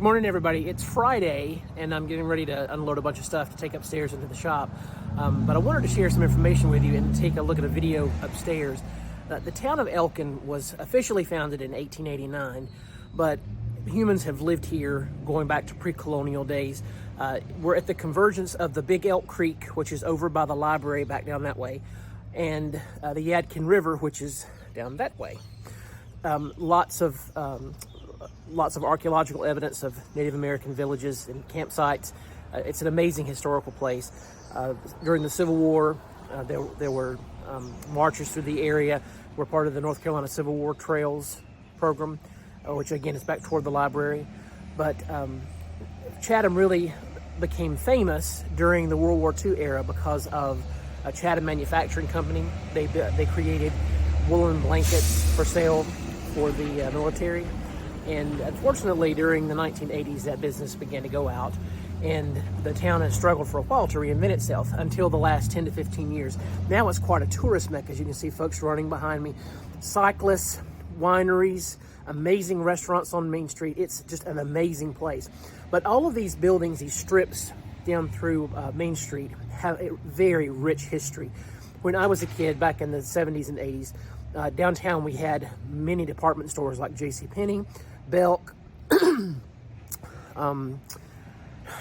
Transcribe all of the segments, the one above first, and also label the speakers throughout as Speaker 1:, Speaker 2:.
Speaker 1: Morning, everybody. It's Friday, and I'm getting ready to unload a bunch of stuff to take upstairs into the shop. But I wanted to share some information with you and take a look at a video upstairs. The town of Elkin was officially founded in 1889, but humans have lived here going back to pre-colonial days. We're at the convergence of the Big Elk Creek, which is over by the library back down that way, and the Yadkin River, which is down that way. Lots of archaeological evidence of Native American villages and campsites. It's an amazing historical place. During the Civil War, there were marches through the area. We're part of the North Carolina Civil War Trails program, which again is back toward the library. But Chatham really became famous during the World War II era because of a Chatham Manufacturing Company. They created woolen blankets for sale for the military. And unfortunately, during the 1980s, that business began to go out, and the town has struggled for a while to reinvent itself until the last 10 to 15 years. Now it's quite a tourist mecca, as you can see folks running behind me. Cyclists, wineries, amazing restaurants on Main Street. It's just an amazing place. But all of these buildings, these strips down through Main Street, have a very rich history. When I was a kid, back in the 70s and 80s, downtown we had many department stores like JCPenney, Belk. I'm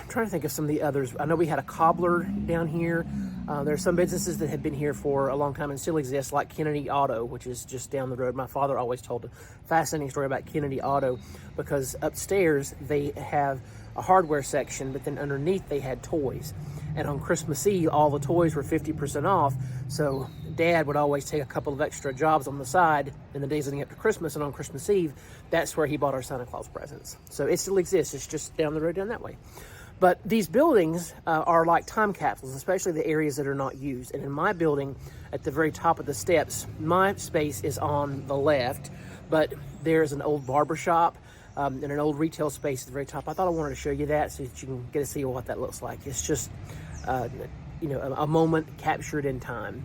Speaker 1: trying to think of some of the others. I know we had a cobbler down here. There are some businesses that have been here for a long time and still exist, like Kennedy Auto, which is just down the road. My father always told a fascinating story about Kennedy Auto because upstairs they have a hardware section, but then underneath they had toys. And on Christmas Eve, all the toys were 50% off. So Dad would always take a couple of extra jobs on the side in the days leading up to Christmas, and on Christmas Eve, that's where he bought our Santa Claus presents. So it still exists. It's just down the road down that way. But these buildings are like time capsules, especially the areas that are not used. And in my building, at the very top of the steps, my space is on the left, but there's an old barber shop and an old retail space at the very top. I thought I wanted to show you that so that you can get to see what that looks like. It's just, a moment captured in time.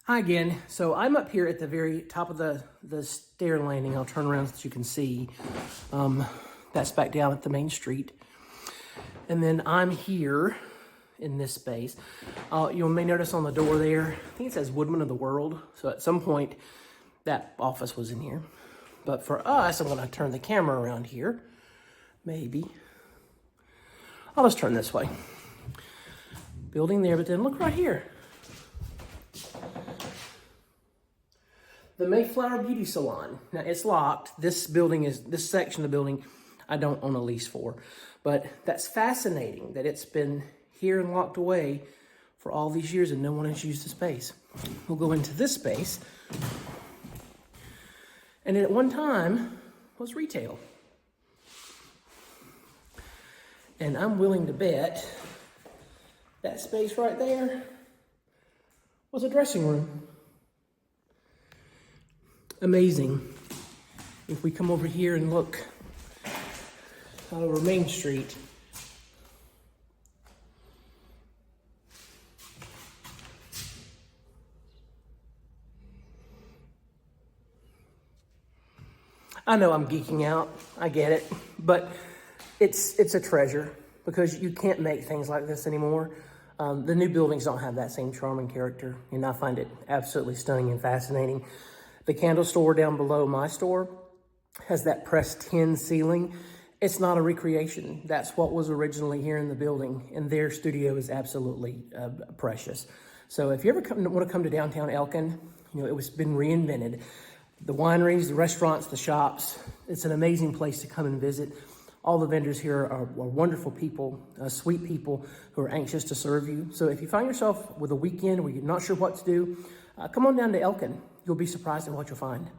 Speaker 1: Hi again. So I'm up here at the very top of the stair landing. I'll turn around so that you can see. That's back down at the Main Street. And then I'm here in this space. You may notice on the door there, I think it says Woodman of the World. So at some point, that office was in here. But for us, I'm going to turn the camera around here. Maybe. I'll just turn this way. Building there, but then look right here. The Mayflower Beauty Salon. Now it's locked. This section of the building I don't own a lease for. But that's fascinating that it's been here and locked away for all these years and no one has used the space. We'll go into this space. And at one time was retail. And I'm willing to bet that space right there was a dressing room. Amazing. If we come over here and look out over Main Street, I know I'm geeking out, I get it, but it's a treasure because you can't make things like this anymore. The new buildings don't have that same charm and character, and I find it absolutely stunning and fascinating. The candle store down below my store has that pressed tin ceiling. It's not a recreation. That's what was originally here in the building, and their studio is absolutely precious. So if you ever want to come to downtown Elkin, it was been reinvented. The wineries, the restaurants, the shops, it's an amazing place to come and visit. All the vendors here are wonderful people, sweet people who are anxious to serve you. So if you find yourself with a weekend where you're not sure what to do, come on down to Elkin. You'll be surprised at what you'll find.